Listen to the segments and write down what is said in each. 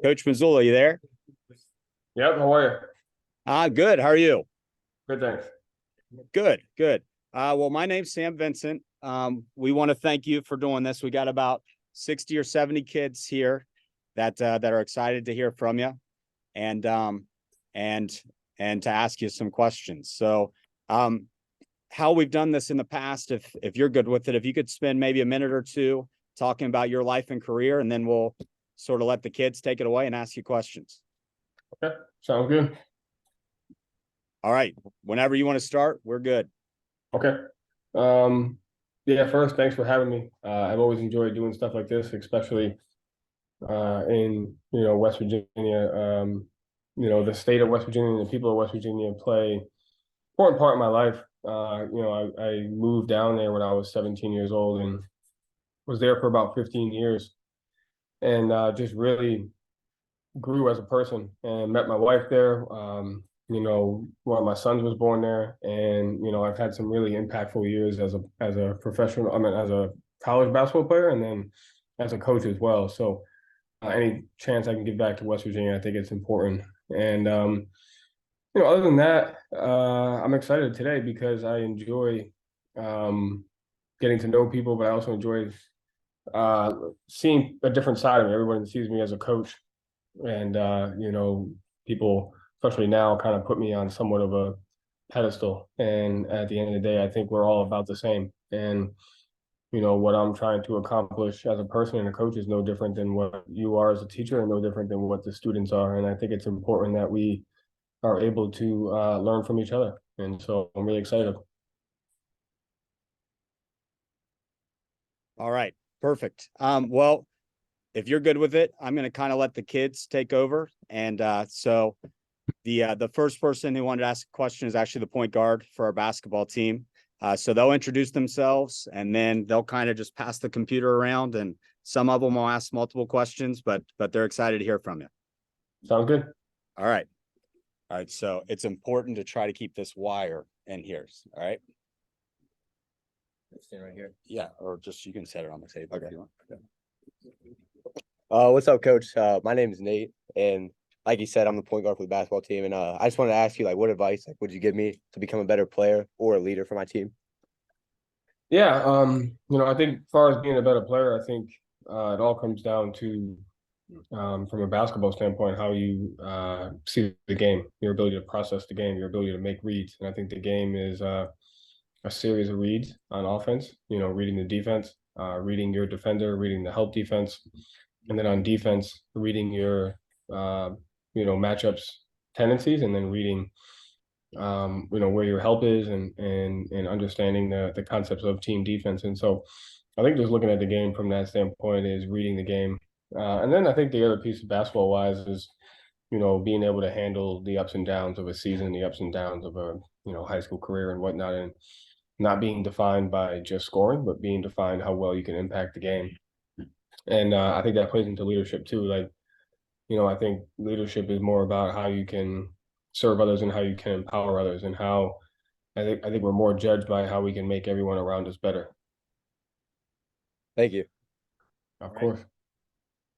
Coach Mazzulla, you there? Yep, how are you? Good. How are you? Good, thanks. Good. Well, my name's Sam Vincent. We want to thank you for doing this. We got about 60 or 70 kids here that are excited to hear from you and to ask you some questions. So, how we've done this in the past, if you're good with it, if you could spend maybe a minute or two talking about your life and career, and then we'll sort of let the kids take it away and ask you questions. Okay, sounds good. All right. Whenever you want to start, we're good. Okay. Yeah, first, thanks for having me. I've always enjoyed doing stuff like this, especially in West Virginia. The state of West Virginia and the people of West Virginia play an important part in my life. I moved down there when I was 17 years old and was there for about 15 years, and just really grew as a person and met my wife there. One of my sons was born there, and I've had some really impactful years as a professional. I mean, as a college basketball player, and then as a coach as well. So, any chance I can give back to West Virginia, I think it's important. And other than that, I'm excited today because I enjoy getting to know people, but I also enjoy seeing a different side of me. Everyone sees me as a coach, and people, especially now, kind of put me on somewhat of a pedestal. And at the end of the day, I think we're all about the same. And what I'm trying to accomplish as a person and a coach is no different than what you are as a teacher, and no different than what the students are. And I think it's important that we are able to learn from each other. And so I'm really excited. All right. Perfect. Well, if you're good with it, I'm going to kind of let the kids take over. And so the first person who wanted to ask a question is actually the point guard for our basketball team. So they'll introduce themselves, and then they'll kind of just pass the computer around, and some of them will ask multiple questions, but they're excited to hear from you. Sounds good. All right. So it's important to try to keep this wire in here. All right. Stand right here. Yeah, or just you can set it on the table. Okay. If you want. Okay. What's up, Coach? My name is Nate, and like you said, I'm the point guard for the basketball team. And I just wanted to ask you, what advice would you give me to become a better player or a leader for my team? Yeah, I think as far as being a better player, I think it all comes down to, from a basketball standpoint, how you see the game, your ability to process the game, your ability to make reads. And I think the game is a series of reads on offense, reading the defense, reading your defender, reading the help defense, and then on defense, reading your, matchups tendencies, and then reading, where your help is, and understanding the concepts of team defense. And so I think just looking at the game from that standpoint is reading the game. And then I think the other piece of basketball wise is, being able to handle the ups and downs of a season, the ups and downs of a, high school career and whatnot, and not being defined by just scoring, but being defined how well you can impact the game. And I think that plays into leadership too. I think leadership is more about how you can serve others and how you can empower others, and how I think we're more judged by how we can make everyone around us better. Thank you. Of course.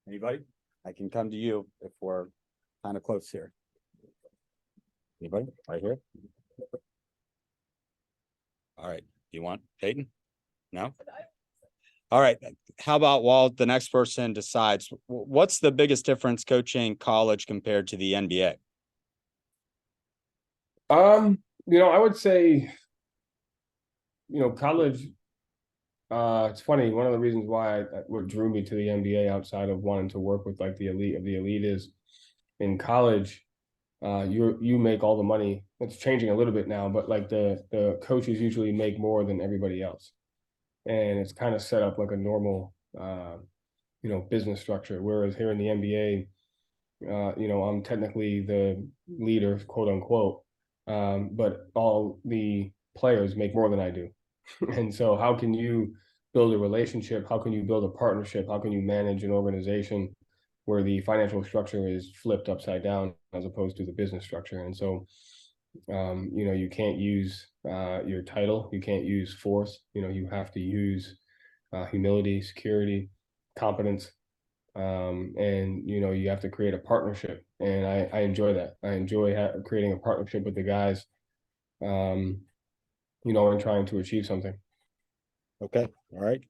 Anybody? I can come to you if we're kind of close here. Anybody? Right here. All right. You want Peyton? No? All right. How about while the next person decides, what's the biggest difference coaching college compared to the NBA? I would say, college, it's funny. One of the reasons why what drew me to the NBA outside of wanting to work with like the elite of the elite is in college, you make all the money. It's changing a little bit now, but like the coaches usually make more than everybody else. And it's kind of set up like a normal, business structure. Whereas here in the NBA, I'm technically the leader, quote unquote, but all the players make more than I do. And so how can you build a relationship? How can you build a partnership? How can you manage an organization where the financial structure is flipped upside down as opposed to the business structure? And so You can't use your title, you can't use force. You have to use humility, security, competence, and you have to create a partnership. And I enjoy that. I enjoy creating a partnership with the guys, and trying to achieve something. Okay. All right.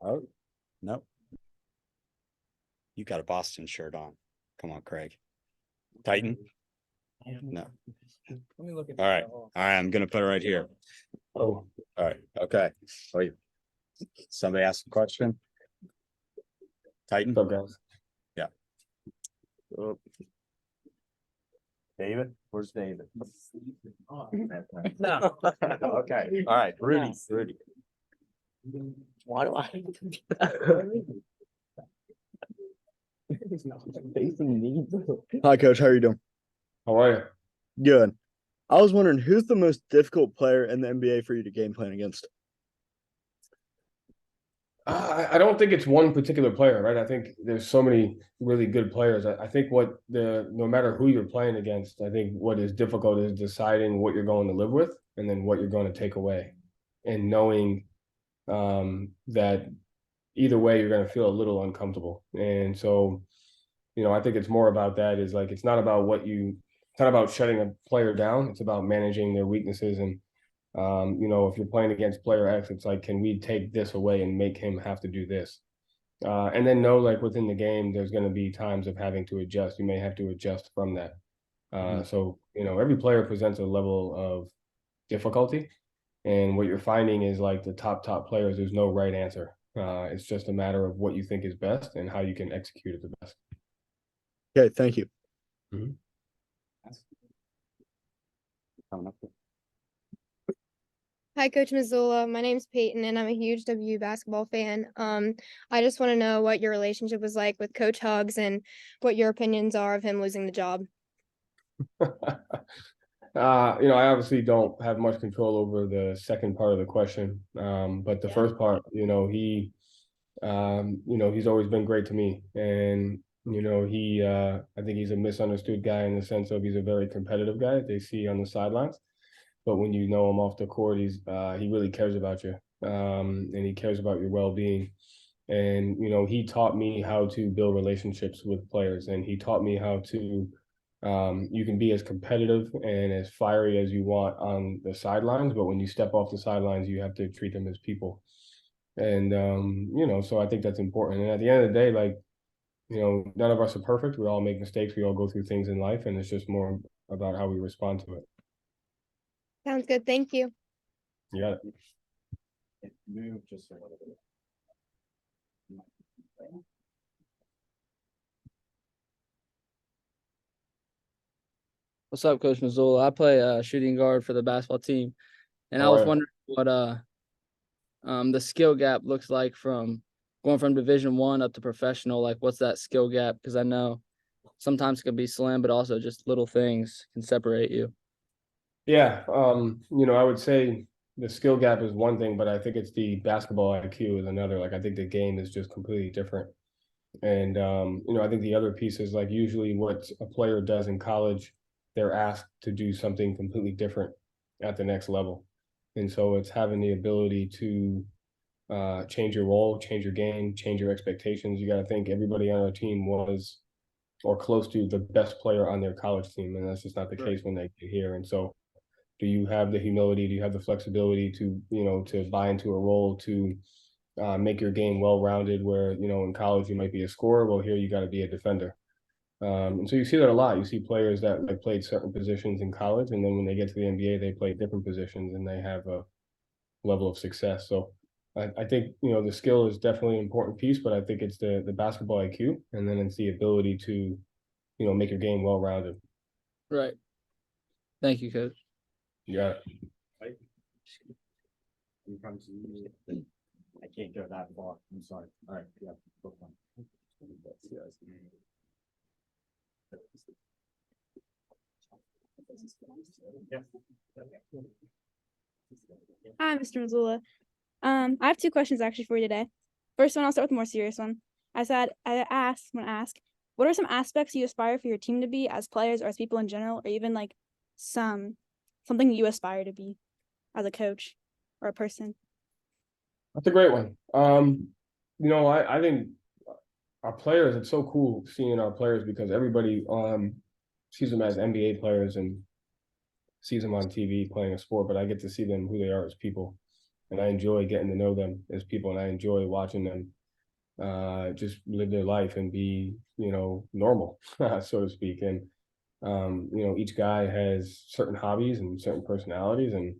Oh, no. You got a Boston shirt on. Come on, Craig. Titan? No. Let me look at All right. All right. I'm going to put it right here. Oh, All right. Okay. Wait. Somebody ask a question? Titan? what's up, guys? Oh. David? Where's David? No. Okay. All right. Rudy. Rudy. Why do I? Hi, Coach. How are you doing? How are you? Good. I was wondering who's the most difficult player in the NBA for you to game plan against? I don't think it's one particular player, right? I think there's so many really good players. I think no matter who you're playing against, I think what is difficult is deciding what you're going to live with and then what you're going to take away, and knowing that either way you're going to feel a little uncomfortable. And so, I think it's more about that. Is like it's not about shutting a player down. It's about managing their weaknesses. And if you're playing against player X, it's like, can we take this away and make him have to do this? And then know, like, within the game, there's going to be times of having to adjust. You may have to adjust from that. So, every player presents a level of difficulty. And what you're finding is, like, the top players, there's no right answer. It's just a matter of what you think is best and how you can execute it the best. Okay, thank you. Coming up. Hi, Coach Mazzulla. My name's Peyton, and I'm a huge WU basketball fan. I just want to know what your relationship was like with Coach Hugs and what your opinions are of him losing the job. I obviously don't have much control over the second part of the question. But the first part, he's always been great to me. And, I think he's a misunderstood guy in the sense of he's a very competitive guy they see on the sidelines. But when you know him off the court, he really cares about you. And he cares about your well-being. And, he taught me how to build relationships with players, and he taught me how to you can be as competitive and as fiery as you want on the sidelines, but when you step off the sidelines, you have to treat them as people. And so I think that's important. And at the end of the day, like, none of us are perfect. We all make mistakes. We all go through things in life, and it's just more about how we respond to it. Sounds good. Thank you. You got it. Move just a little bit. What's up, Coach Mazzulla? I play shooting guard for the basketball team, and I How was are you? wondering what the skill gap looks like from going from Division I up to professional. Like, what's that skill gap? Because I know sometimes it can be slim, but also just little things can separate you. Yeah, I would say the skill gap is one thing, but I think it's the basketball IQ is another. Like, I think the game is just completely different. And I think the other piece is, like, usually what a player does in college, they're asked to do something completely different at the next level. And so it's having the ability to change your role, change your game, change your expectations. You got to think everybody on our team was or close to the best player on their college team, and that's just not the case when they get here. And so, do you have the humility? Do you have the flexibility to buy into a role, to make your game well-rounded? Where in college you might be a scorer, well, here you got to be a defender. And so you see that a lot. You see players that like played certain positions in college, and then when they get to the NBA, they play different positions and they have a level of success. So I think the skill is definitely an important piece, but I think it's the basketball IQ, and then it's the ability to make your game well-rounded. Right. Thank you, Coach. Yeah. I can't go that far. I'm sorry. All right. Yeah. Hi, Mr. Mazzulla. I have two questions actually for you today. First one, I'll start with a more serious one. I ask, what are some aspects you aspire for your team to be as players or as people in general, or even like some something you aspire to be as a coach or a person? That's a great one. I think our players, it's so cool seeing our players because everybody sees them as NBA players and sees them on TV playing a sport, but I get to see them who they are as people. And I enjoy getting to know them as people, and I enjoy watching them just live their life and be, normal, so to speak. And each guy has certain hobbies and certain personalities, and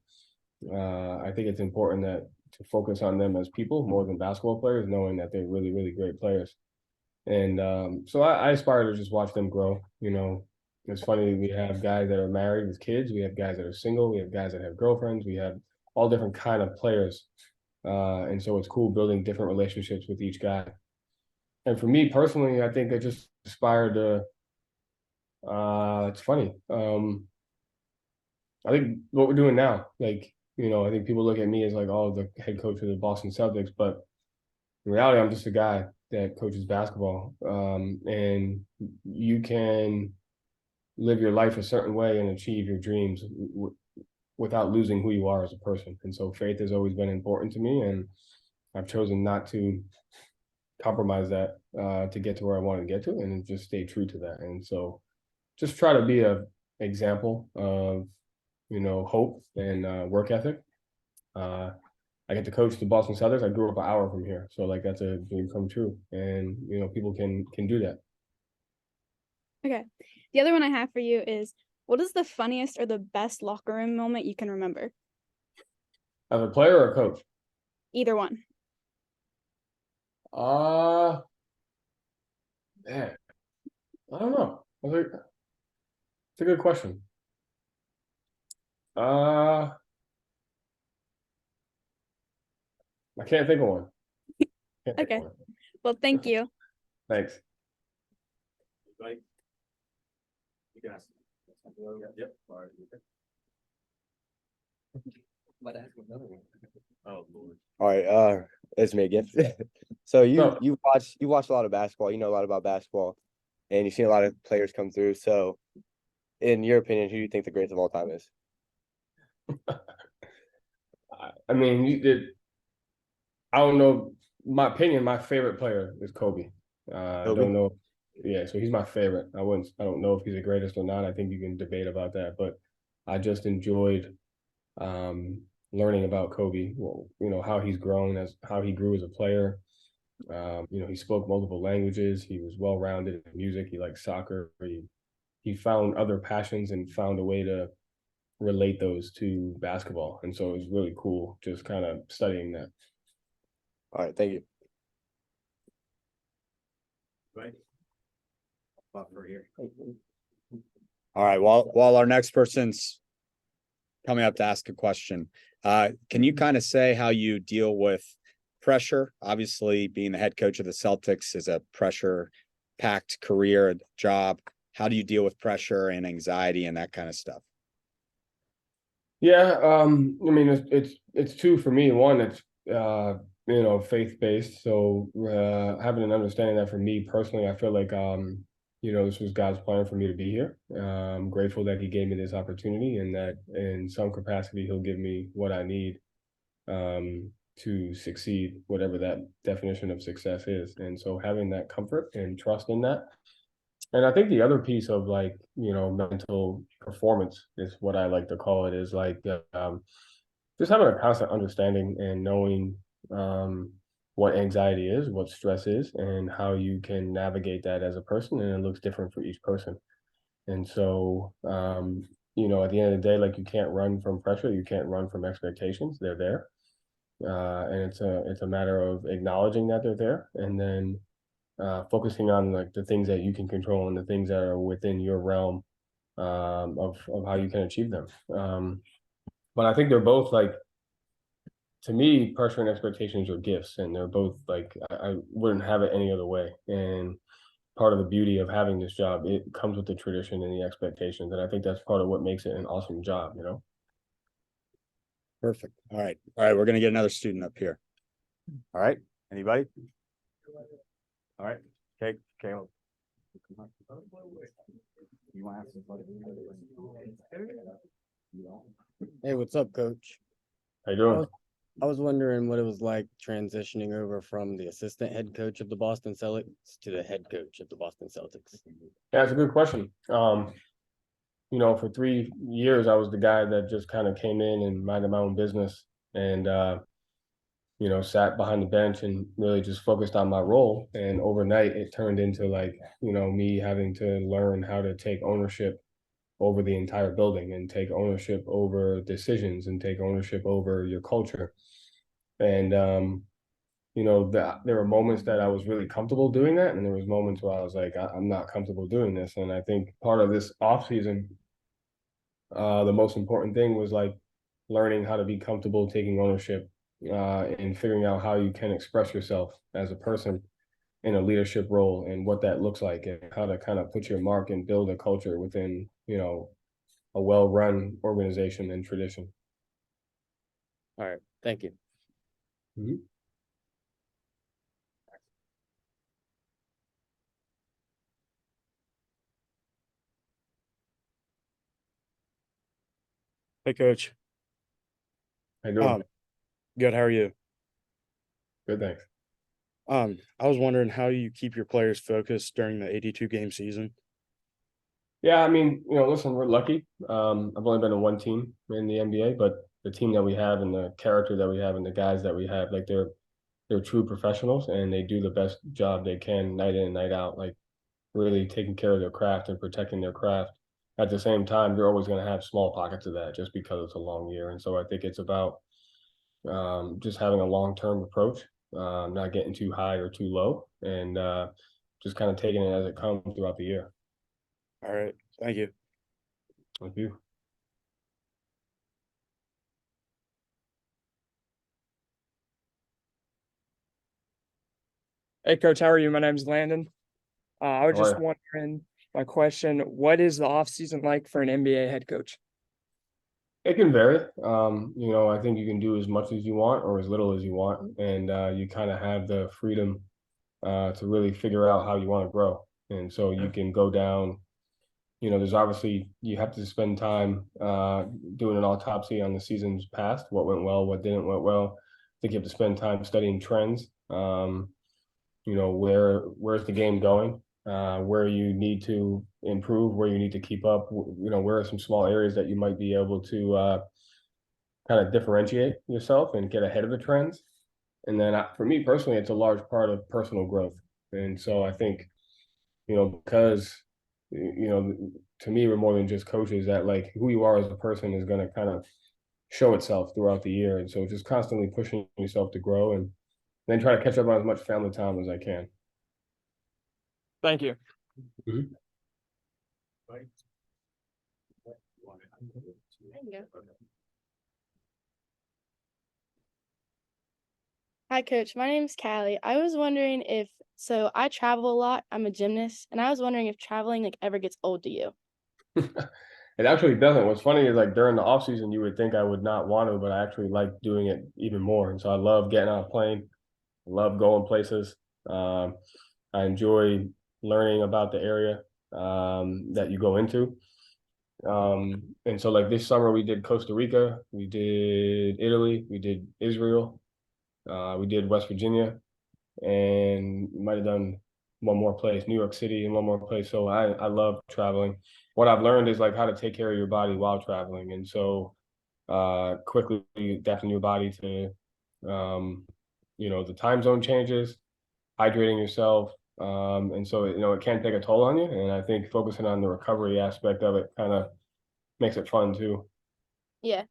I think it's important that to focus on them as people more than basketball players, knowing that they're really, really great players. And so I aspire to just watch them grow. It's funny, we have guys that are married with kids, we have guys that are single, we have guys that have girlfriends, we have all different kind of players. And so it's cool building different relationships with each guy. And for me personally, I think I just aspire to it's funny. I think what we're doing now, like, I think people look at me as like, oh, the head coach of the Boston Celtics, but in reality, I'm just a guy that coaches basketball. And you can live your life a certain way and achieve your dreams without losing who you are as a person. And so faith has always been important to me, and I've chosen not to compromise that to get to where I want to get to, and just stay true to that. And so just try to be a example of, hope and work ethic. I get to coach the Boston Celtics. I grew up an hour from here, so like that's a dream come true, and people can do that. Okay. The other one I have for you is, what is the funniest or the best locker room moment you can remember? As a player or a coach? Either one. Man, I don't know. It's a good question. I can't think of one. Can't think of Okay. one. Well, thank you. Thanks. Right. You can ask. Yep. Oh Lord. All right, it's me again. So No. you watch a lot of basketball, you know a lot about basketball, and you've seen a lot of players come through. So in your opinion, who do you think the greatest of all time is? I mean, you did. I don't know. My opinion, my favorite player is Kobe. I Kobe? don't know. Yeah, so he's my favorite. I don't know if he's the greatest or not. I think you can debate about that, but I just enjoyed learning about Kobe. Well, how he's grown, as how he grew as a player. He spoke multiple languages. He was well rounded in music. He liked soccer. He found other passions and found a way to relate those to basketball. And so it was really cool just kind of studying that. All right, thank you. Right. Buffer here. All right. While our next person's coming up to ask a question, can you kind of say how you deal with pressure? Obviously, being the head coach of the Celtics is a pressure-packed career job. How do you deal with pressure and anxiety and that kind of stuff? Yeah, I mean, it's two for me. One, it's faith-based. So having an understanding that for me personally, I feel like this was God's plan for me to be here. I'm grateful that He gave me this opportunity, and that in some capacity He'll give me what I need to succeed, whatever that definition of success is. And so having that comfort and trust in that. And I think the other piece of mental performance is what I like to call it, is like just having a constant understanding and knowing what anxiety is, what stress is, and how you can navigate that as a person. And it looks different for each person. And so, at the end of the day, like, you can't run from pressure. You can't run from expectations. They're there. And it's a matter of acknowledging that they're there, and then focusing on like the things that you can control and the things that are within your realm of how you can achieve them. But I think they're both, like, to me, pressure and expectations are gifts, and they're both like, I wouldn't have it any other way. And part of the beauty of having this job, it comes with the tradition and the expectations, and I think that's part of what makes it an awesome job. Perfect. All right. We're going to get another student up here. All right. Anybody? All right. Okay. Caleb. You want to ask somebody? Hey, what's up, coach? How you doing? I was wondering what it was like transitioning over from the assistant head coach of the Boston Celtics to the head coach of the Boston Celtics. Yeah, it's a good question. You know, for 3 years, I was the guy that just kind of came in and minded my own business and, you know, sat behind the bench and really just focused on my role. And overnight, it turned into like, you know, me having to learn how to take ownership over the entire building and take ownership over decisions and take ownership over your culture. And, you know, there were moments that I was really comfortable doing that. And there was moments where I was like, I'm not comfortable doing this. And I think part of this off season, the most important thing was like learning how to be comfortable taking ownership and figuring out how you can express yourself as a person in a leadership role and what that looks like and how to kind of put your mark and build a culture within, you know, a well-run organization and tradition. All right, thank you. Hey, coach. How you doing? Good. How are you? Good, thanks. I was wondering how you keep your players focused during the 82 game season. Yeah, I mean, you know, listen, we're lucky. I've only been on one team in the NBA, but the team that we have and the character that we have and the guys that we have, like they're true professionals and they do the best job they can night in and night out, like really taking care of their craft and protecting their craft. At the same time, you're always going to have small pockets of that just because it's a long year. And so I think it's about just having a long-term approach, not getting too high or too low, and just kind of taking it as it comes throughout the year. All right. Thank you. Thank you. Hey, Coach, how are you? My name's Landon. I was How are just ya? wondering, my question, what is the off season like for an NBA head coach? It can vary. You know, I think you can do as much as you want or as little as you want, and you kind of have the freedom to really figure out how you want to grow. And so you can go down. You know, there's obviously you have to spend time doing an autopsy on the seasons past, what went well, what didn't went well. I think you have to spend time studying trends. You know, where's the game going? Where you need to improve, where you need to keep up. You know, where are some small areas that you might be able to kind of differentiate yourself and get ahead of the trends. And then for me personally, it's a large part of personal growth. And so I think, you know, because, you know, to me, we're more than just coaches, that like who you are as a person is going to kind of show itself throughout the year. And so just constantly pushing yourself to grow and then try to catch up on as much family time as I can. Thank you. Mhm. Hi, Coach. My name's Callie. I was wondering so I travel a lot. I'm a gymnast, and I was wondering if traveling like ever gets old to you. It actually doesn't. What's funny is like during the off season, you would think I would not want to, but I actually like doing it even more. And so I love getting on a plane, love going places. I enjoy learning about the area that you go into. And so like this summer we did Costa Rica, we did Italy, we did Israel, we did West Virginia, and we might have done one more place, New York City, and one more place. So I love traveling. What I've learned is like how to take care of your body while traveling, and so quickly adapting your body to you know, the time zone changes, hydrating yourself. And so, you know, it can take a toll on you. And I think focusing on the recovery aspect of it kind of makes it fun too. Yeah.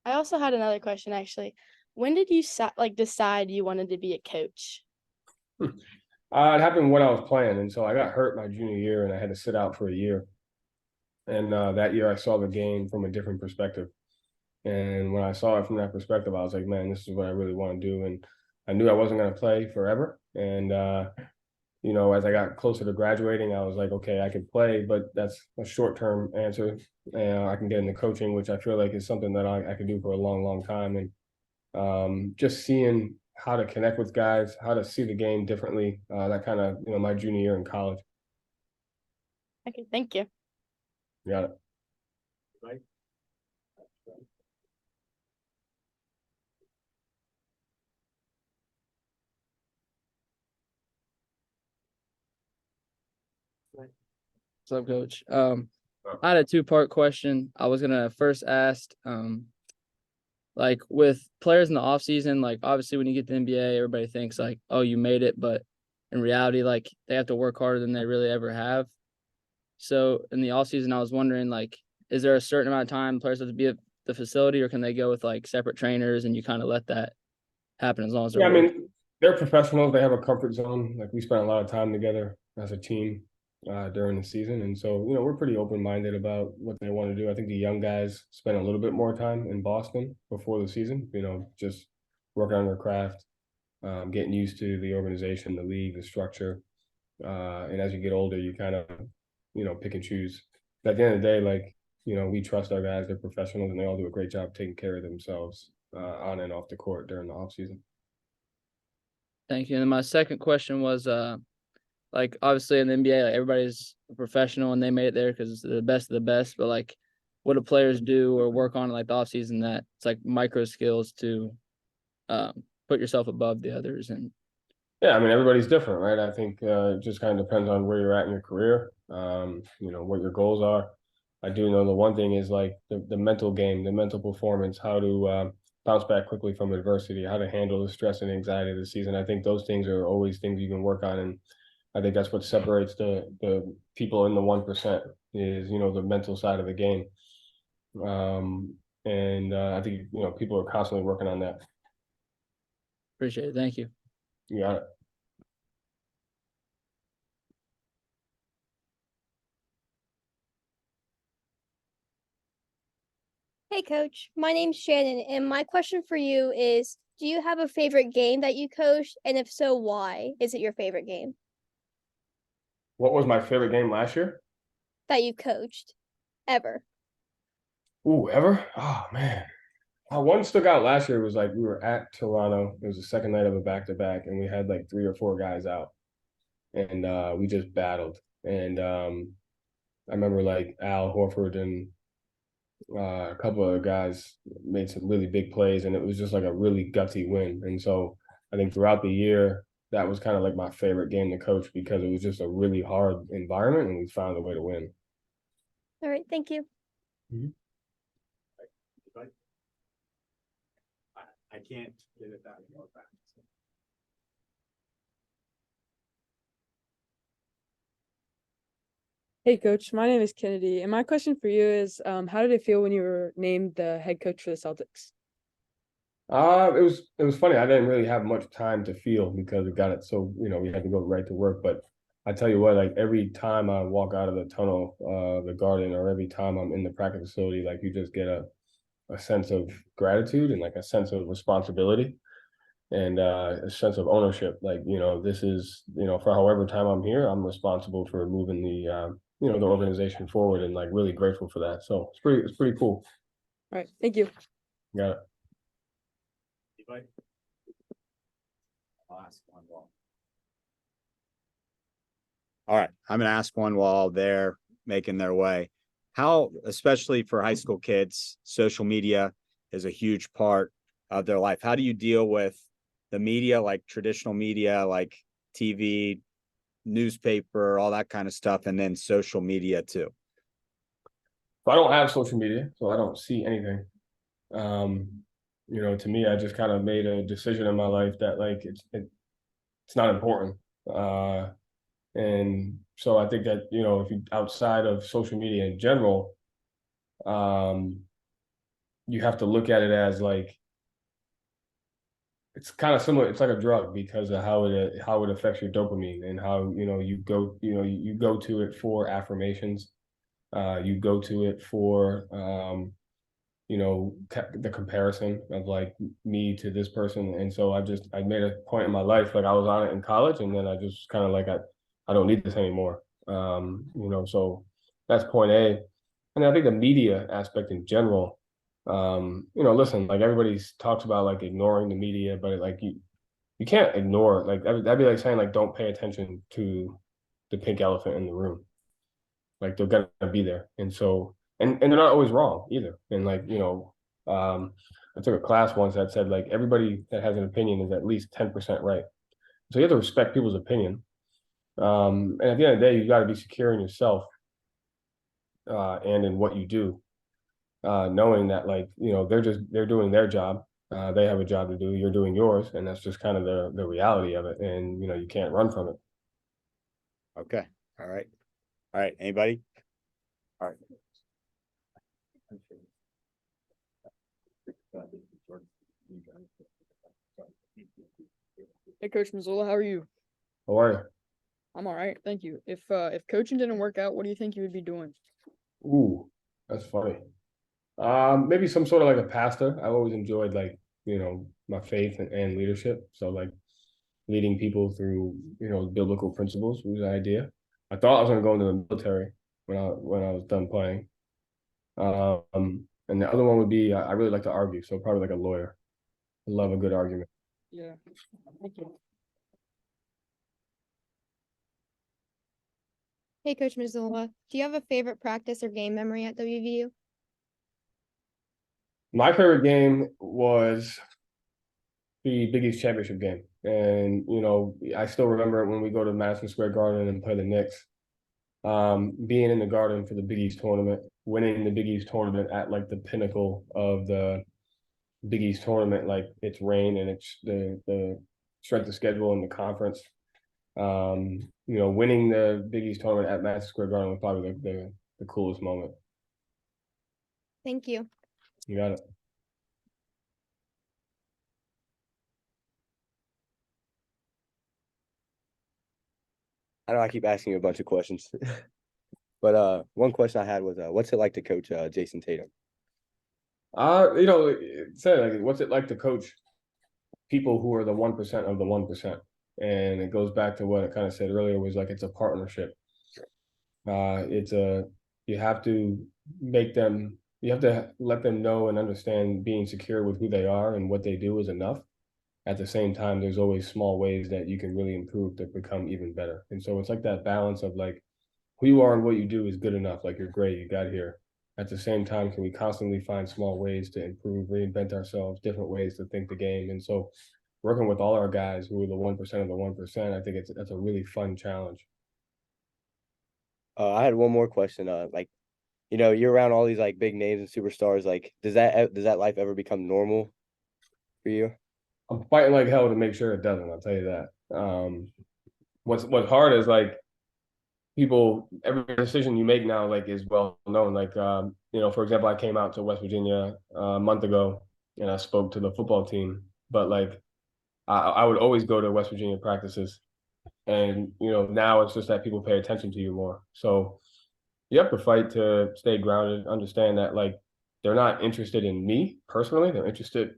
I also had another question actually. When did you decide you wanted to be a coach? It happened when I was playing. And so I got hurt my junior year and I had to sit out for a year. And that year I saw the game from a different perspective. And when I saw it from that perspective, I was like, man, this is what I really want to do. And I knew I wasn't going to play forever. And, you know, as I got closer to graduating, I was like, okay, I could play, but that's a short-term answer. I can get into coaching, which I feel like is something that I can do for a long, long time. And just seeing how to connect with guys, how to see the game differently, that kind of, you know, my junior year in college. Okay, thank you. Got it. What's up, Coach? I had a two-part question. I was gonna first ask, like with players in the off season, like obviously when you get to the NBA, everybody thinks like, oh, you made it, but in reality, like they have to work harder than they really ever have. So in the off season, I was wondering, like, is there a certain amount of time players have to be at the facility, or can they go with like separate trainers and you kind of let that happen as long as they're Yeah, I working? mean, they're professionals. They have a comfort zone. Like we spent a lot of time together as a team during the season, and so we're pretty open-minded about what they want to do. I think the young guys spend a little bit more time in Boston before the season. Just working on their craft, getting used to the organization, the league, the structure. And as you get older, you kind of pick and choose. But at the end of the day, like we trust our guys. They're professionals, and they all do a great job taking care of themselves on and off the court during the off season. Thank you. And then my second question was, like obviously in the NBA, like everybody's a professional and they made it there because they're the best of the best. But like, what do players do or work on like the off season that it's like micro skills to put yourself above the others? And Yeah, I mean everybody's different, right? I think it just kind of depends on where you're at in your career. What your goals are. I do know the one thing is like the mental game, the mental performance, how to bounce back quickly from adversity, how to handle the stress and anxiety of the season. I think those things are always things you can work on, and I think that's what separates the people in the 1% is the mental side of the game. And I think people are constantly working on that. appreciate it. Thank you. You got it. Hey, Coach. My name's Shannon, and my question for you is, do you have a favorite game that you coached? And if so, why is it your favorite game What was my favorite game last year? that you coached ever? Ooh, ever? Oh man. One stuck out last year was like we were at Toronto. It was the second night of a back-to-back, and we had like 3 or 4 guys out, and we just battled. And I remember like Al Horford and a couple of guys made some really big plays, and it was just like a really gutsy win. And so I think throughout the year, that was kind of like my favorite game to coach because it was just a really hard environment, and we found a way to win. All right, thank you. I can't get it that far back. Hey coach, my name is Kennedy, and my question for you is, how did it feel when you were named the head coach for the Celtics? It was funny. I didn't really have much time to feel because we got it so we had to go right to work. But I tell you what, like every time I walk out of the tunnel, the garden, or every time I'm in the practice facility, like you just get a sense of gratitude and like a sense of responsibility and a sense of ownership. Like this is for however time I'm here, I'm responsible for moving the the organization forward, and like really grateful for that. So it's pretty cool. All right, thank you. Got it. I'll ask one while. All right, I'm gonna ask one while they're making their way. How, especially for high school kids, social media is a huge part of their life. How do you deal with the media, like traditional media, like TV, newspaper, all that kind of stuff, and then social media too? So I don't have social media, so I don't see anything. To me, I just kind of made a decision in my life that like it's not important. And so I think that if you outside of social media in general, you have to look at it as like it's kind of similar. It's like a drug because of how it affects your dopamine and how you go to it for affirmations. You go to it for the comparison of like me to this person. And so I made a point in my life, like I was on it in college, and then I just kind of like I don't need this anymore. So that's point A. And I think the media aspect in general, listen, like everybody talks about like ignoring the media, but like you can't ignore, like that'd be like saying like don't pay attention to the pink elephant in the room. Like they're gonna be there. And so and they're not always wrong either. And like, I took a class once that said like everybody that has an opinion is at least 10% right. So you have to respect people's opinion. And at the end of the day, you got to be secure in yourself and in what you do, knowing that like, you know, they're doing their job. They have a job to do. You're doing yours, and that's just kind of the reality of it. And you know, you can't run from it. Okay. All right. All right. Anybody? All right. Hey, Coach Mazzulla, how are you? How are you? I'm all right, thank you. If coaching didn't work out, what do you think you would be doing? Ooh, that's funny. Maybe some sort of like a pastor. I've always enjoyed like, you know, my faith and leadership. So like leading people through, you know, biblical principles was the idea. I thought I was gonna go into the military when I was done playing. And the other one would be I really like to argue, so probably like a lawyer. I love a good argument. Yeah. Thank you. Hey, Coach Mazzulla, do you have a favorite practice or game memory at WVU? My favorite game was the Big East championship game, and you know I still remember it when we go to Madison Square Garden and play the Knicks. Being in the Garden for the Big East tournament, winning the Big East tournament at like the pinnacle of the Big East tournament, like it's rain and it's the strength of schedule in the conference. You know, winning the Big East tournament at Madison Square Garden was probably the coolest moment. Thank you. You got it. I know I keep asking you a bunch of questions, but one question I had was, what's it like to coach Jason Tatum? You know, say like, what's it like to coach people who are the 1% of the 1%? And it goes back to what I kind of said earlier, was like it's a partnership. You have to you have to let them know and understand being secure with who they are and what they do is enough. At the same time, there's always small ways that you can really improve to become even better. And so it's like that balance of like who you are and what you do is good enough. Like you're great, you got here. At the same time, can we constantly find small ways to improve, reinvent ourselves, different ways to think the game? And so working with all our guys who are the 1% of the 1%, I think that's a really fun challenge. I had one more question. Like, you know, you're around all these like big names and superstars. Like, does that life ever become normal for you? I'm fighting like hell to make sure it doesn't. I'll tell you that. What's hard is like every decision you make now like is well known. Like you know, for example, I came out to West Virginia a month ago and I spoke to the football team. But like I would always go to West Virginia practices, and you know now it's just that people pay attention to you more. So you have to fight to stay grounded, understand that like they're not interested in me personally, they're interested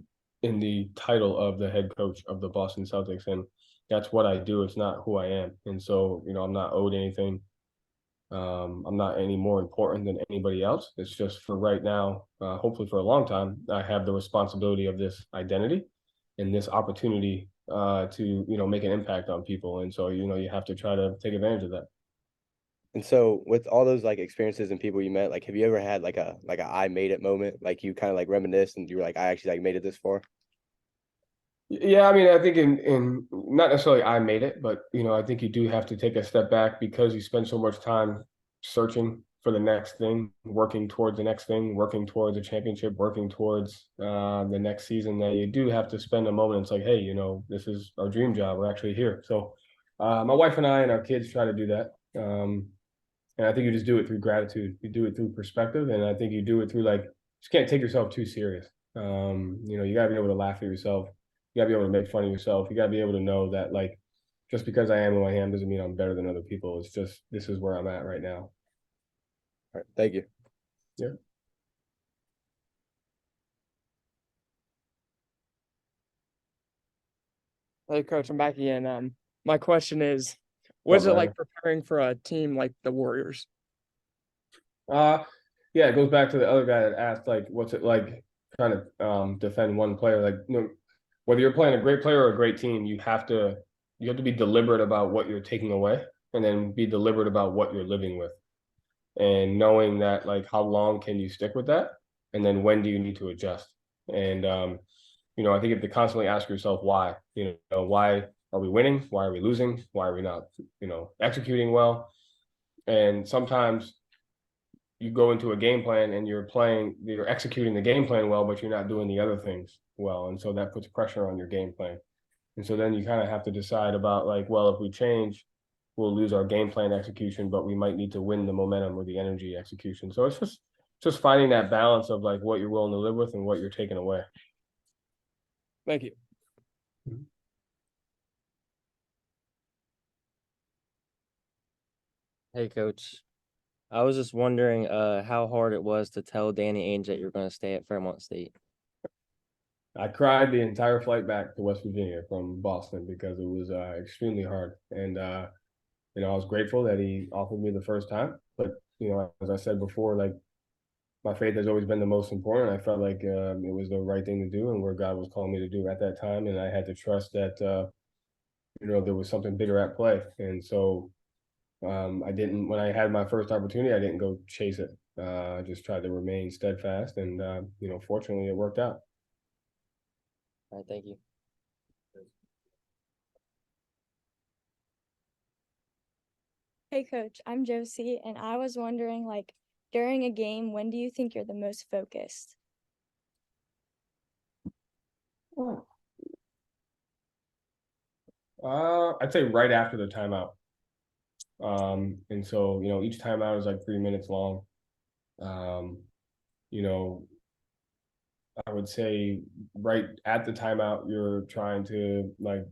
in the title of the head coach of the Boston Celtics, and that's what I do. It's not who I am. And so, you know, I'm not owed anything. I'm not any more important than anybody else. It's just for right now, hopefully for a long time, I have the responsibility of this identity and this opportunity to, you know, make an impact on people. And so, you know, you have to try to take advantage of that. And so with all those like experiences and people you met, like have you ever had like a I made it moment? Like you kind of like reminisce and you were like, I actually like made it this far? Yeah, I mean, I think in not necessarily I made it, but you know, I think you do have to take a step back because you spend so much time searching for the next thing, working towards the next thing, working towards a championship, working towards the next season, that you do have to spend a moment. It's like, hey, you know, this is our dream job. We're actually here. So my wife and I and our kids try to do that. And I think you just do it through gratitude. You do it through perspective. And I think you do it through like, just can't take yourself too serious. You know, you gotta be able to laugh at yourself. You gotta be able to make fun of yourself. You gotta be able to know that like, just because I am who I am doesn't mean I'm better than other people. It's just, this is where I'm at right now. All right, thank you. Yeah. Hey, Coach, I'm back again. My question is, what is it like preparing for a team like the Warriors? Yeah, it goes back to the other guy that asked, like, what's it like trying to defend one player? Like, you know, whether you're playing a great player or a great team, you have to be deliberate about what you're taking away, and then be deliberate about what you're living with, and knowing that like how long can you stick with that, and then when do you need to adjust. And you know, I think you have to constantly ask yourself why. You know, why Are we winning? Why are we losing? Why are we not, executing well? And sometimes you go into a game plan and you're executing the game plan well, but you're not doing the other things well. And so that puts pressure on your game plan. And so then you kind of have to decide about like, well, if we change, we'll lose our game plan execution, but we might need to win the momentum or the energy execution. So it's just finding that balance of like what you're willing to live with and what you're taking away. Thank you. Hey, coach. I was just wondering how hard it was to tell Danny Ainge that you're going to stay at Fairmont State. I cried the entire flight back to West Virginia from Boston because it was extremely hard. And, I was grateful that he offered me the first time. But, as I said before, like my faith has always been the most important. I felt like it was the right thing to do and where God was calling me to do at that time. And I had to trust that, there was something bigger at play. And so when I had my first opportunity, I didn't go chase it. I just tried to remain steadfast. And, fortunately, it worked out. All right, thank you. Hey coach, I'm Josie, and I was wondering, like, during a game, when do you think you're the most focused? I'd say right after the timeout. And so, each timeout is like 3 minutes long. I would say right at the timeout, you're trying to like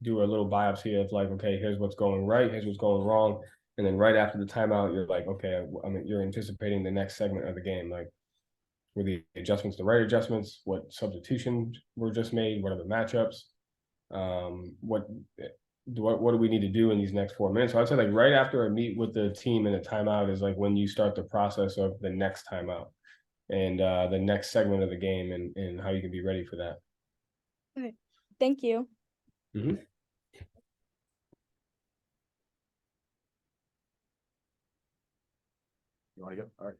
do a little biopsy of like, okay, here's what's going right, here's what's going wrong. And then right after the timeout, you're like, okay, you're anticipating the next segment of the game. Like, were the adjustments the right adjustments? What substitutions were just made? What are the matchups? What do we need to do in these next 4 minutes? So I'd say like right after I meet with the team in a timeout is like when you start the process of the next timeout and the next segment of the game and how you can be ready for that. Okay, thank you. Mm-hmm. You want to go? All right.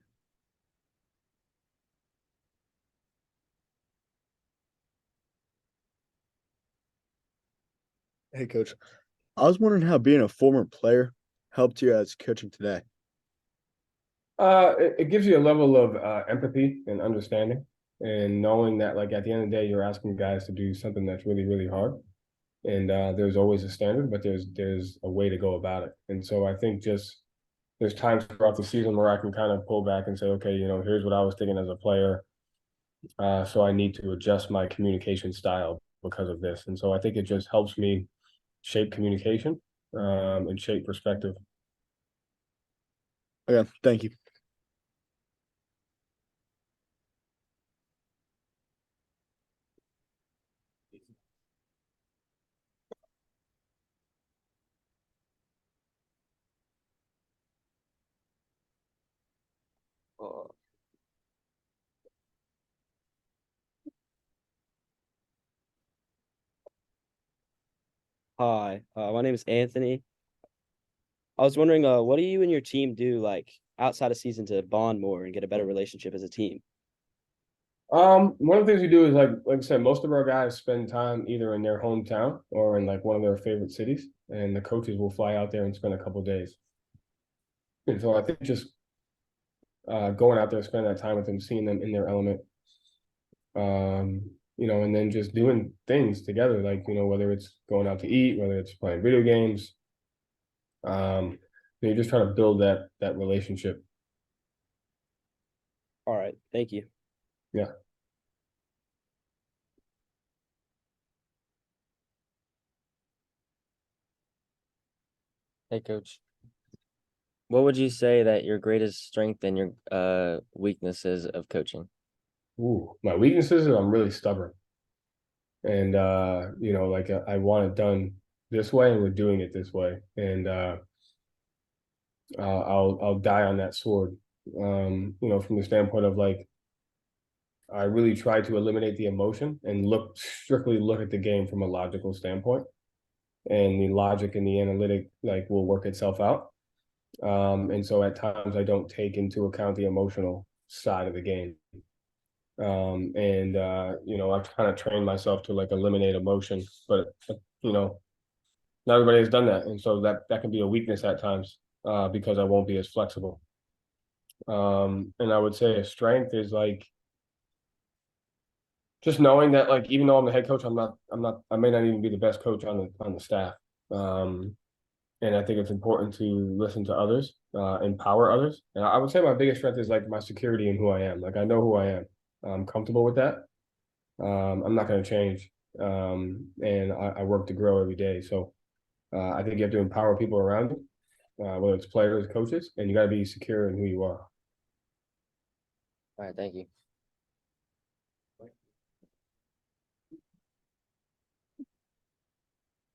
Hey, coach. I was wondering how being a former player helped you as coaching today. It gives you a level of empathy and understanding, and knowing that like at the end of the day, you're asking guys to do something that's really, really hard. And there's always a standard, but there's a way to go about it. And so I think just there's times throughout the season where I can kind of pull back and say, okay, here's what I was thinking as a player. So I need to adjust my communication style because of this. And so I think it just helps me shape communication and shape perspective. Okay, thank you. Hi, my name is Anthony. I was wondering, what do you and your team do like outside of season to bond more and get a better relationship as a team? One of the things we do is like I said, most of our guys spend time either in their hometown or in like one of their favorite cities, and the coaches will fly out there and spend a couple days. And so I think just going out there, spending that time with them, seeing them in their element, and then just doing things together, like whether it's going out to eat, whether it's playing video games, you're just trying to build that relationship. All right, thank you. Yeah. Hey, coach. What would you say that your greatest strength and your weaknesses of coaching? Ooh, my weaknesses are I'm really stubborn. And like I want it done this way and we're doing it this way. And I'll die on that sword. From the standpoint of like I really try to eliminate the emotion and strictly look at the game from a logical standpoint. And the logic and the analytic like will work itself out. And so at times I don't take into account the emotional side of the game. I've kind of trained myself to like eliminate emotion, but not everybody has done that, and so that can be a weakness at times because I won't be as flexible. And I would say a strength is like just knowing that, like, even though I'm the head coach, I may not even be the best coach on the staff. And I think it's important to listen to others, empower others. And I would say my biggest strength is like my security in who I am. Like, I know who I am. I'm comfortable with that. I'm not going to change. And I work to grow every day. So I think you have to empower people around you, whether it's players, coaches, and you got to be secure in who you are. All right, thank you.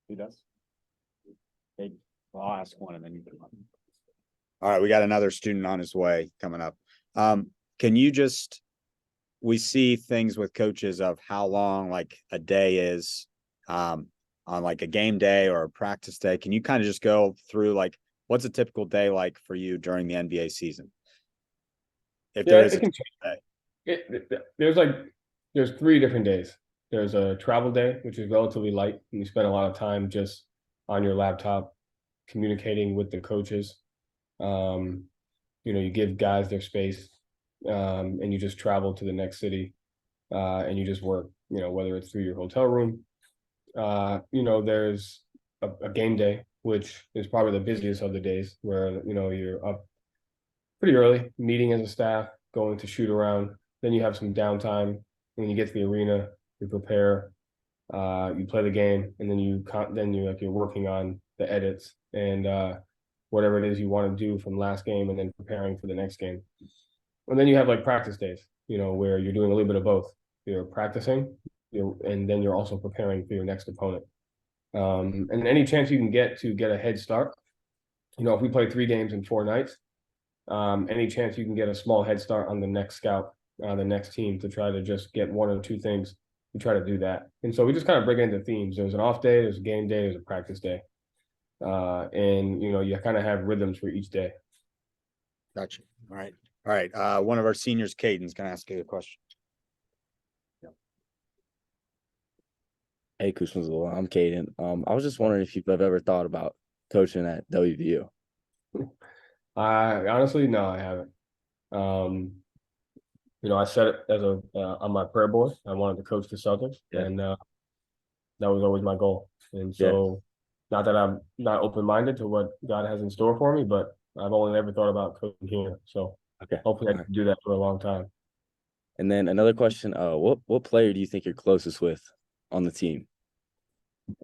Who does? Hey, well, I'll ask one and then you can. All right, we got another student on his way coming up. Can you just, we see things with coaches of how long like a day is on like a game day or a practice day. Can you kind of just go through like what's a typical day like for you during the NBA season? If there is a day. There's 3 different days. There's a travel day, which is relatively light, and you spend a lot of time just on your laptop communicating with the coaches. You give guys their space, and you just travel to the next city, and you just work, whether it's through your hotel room. There's a game day, which is probably the busiest of the days, where, you're up pretty early, meeting as a staff, going to shoot around. Then you have some downtime. When you get to the arena, you prepare, you play the game, and then you're working on the edits and whatever it is you want to do from last game, and then preparing for the next game. And then you have like practice days, where you're doing a little bit of both. You're practicing, and then you're also preparing for your next opponent. And any chance you can get to get a head start, if we play 3 games in 4 nights, any chance you can get a small head start on the next scout, the next team, to try to just get 1 or 2 things, we try to do that. And so we just kind of break it into themes. There's an off day, there's a game day, there's a practice day. And you kind of have rhythms for each day. Gotcha. All right. One of our seniors, Caden's gonna ask you a question. Hey, Coach Mazzulla, I'm Caden. I was just wondering if you've ever thought about coaching at WVU. Honestly, no, I haven't. I set it as on my prayer board. I wanted to coach the Celtics, and that was always my goal. And so, not that I'm not open-minded to what God has in store for me, but I've only ever thought about coaching here. So, hopefully, I can do that for a long time. And then another question: what player do you think you're closest with on the team?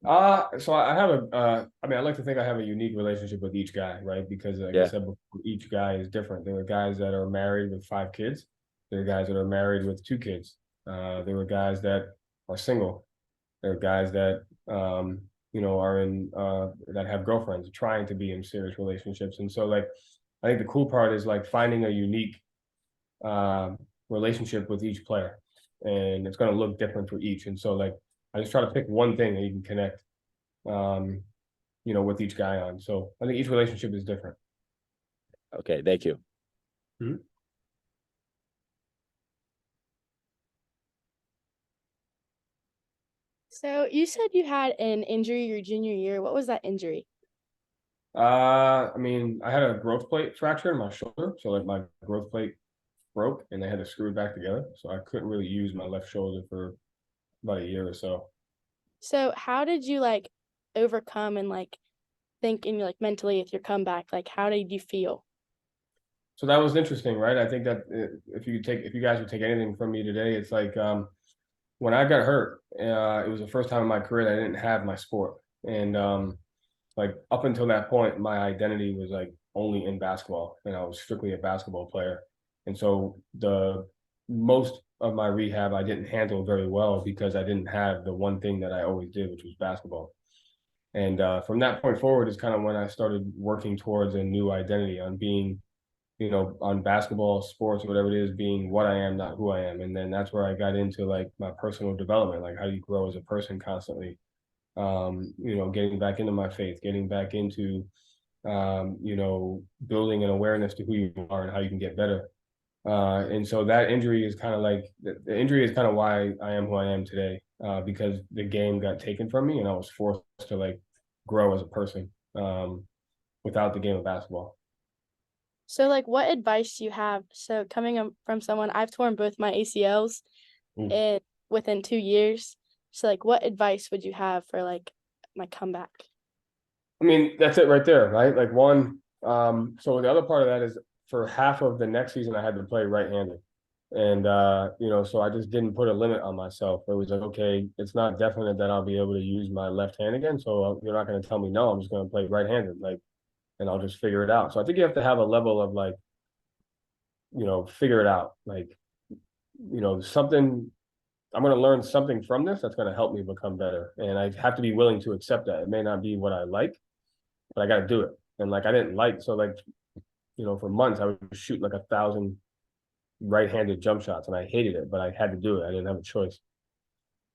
So I have I like to think I have a unique relationship with each guy, right? Because like I said before, each guy is different. There are guys that are married with 5 kids. There are guys that are married with 2 kids. There are guys that are single. There are guys that are in that have girlfriends, trying to be in serious relationships. And so like, I think the cool part is like finding a unique relationship with each player, and it's going to look different for each. And so like, I just try to pick one thing that you can connect, with each guy on. So I think each relationship is different. Okay, thank you. Mm-hmm. So you said you had an injury your junior year. What was that injury? I had a growth plate fracture in my shoulder. So like my growth plate broke and they had to screw it back together. So I couldn't really use my left shoulder for about a year or so. So how did you like overcome and like think in like mentally with your comeback? Like how did you feel? So that was interesting, right? I think that if you guys would take anything from me today, it's like when I got hurt, it was the first time in my career that I didn't have my sport. And like up until that point, my identity was like only in basketball, and I was strictly a basketball player. And so the most of my rehab I didn't handle very well because I didn't have the one thing that I always did, which was basketball. And from that point forward is kind of when I started working towards a new identity on being, on basketball, sports, whatever it is, being what I am, not who I am. And then that's where I got into like my personal development, like how do you grow as a person constantly, getting back into my faith, getting back into, building an awareness to who you are and how you can get better. And so that injury is kind of like, the injury is kind of why I am who I am today, because the game got taken from me and I was forced to like grow as a person without the game of basketball. So like what advice do you have? So coming from someone, I've torn both my ACLs in within 2 years. So like what advice would you have for like my comeback? I mean, that's it right there, right? Like one, so the other part of that is for half of the next season I had to play right-handed. And so I just didn't put a limit on myself. It was like, okay, it's not definite that I'll be able to use my left hand again. So you're not going to tell me no, I'm just going to play right-handed, like, and I'll just figure it out. So I think you have to have a level of like, figure it out. Like, something I'm going to learn something from this that's going to help me become better. And I have to be willing to accept that. It may not be what I like, but I got to do it. And like, I didn't like, so like, for months I would shoot like 1,000 right-handed jump shots and I hated it, but I had to do it. I didn't have a choice.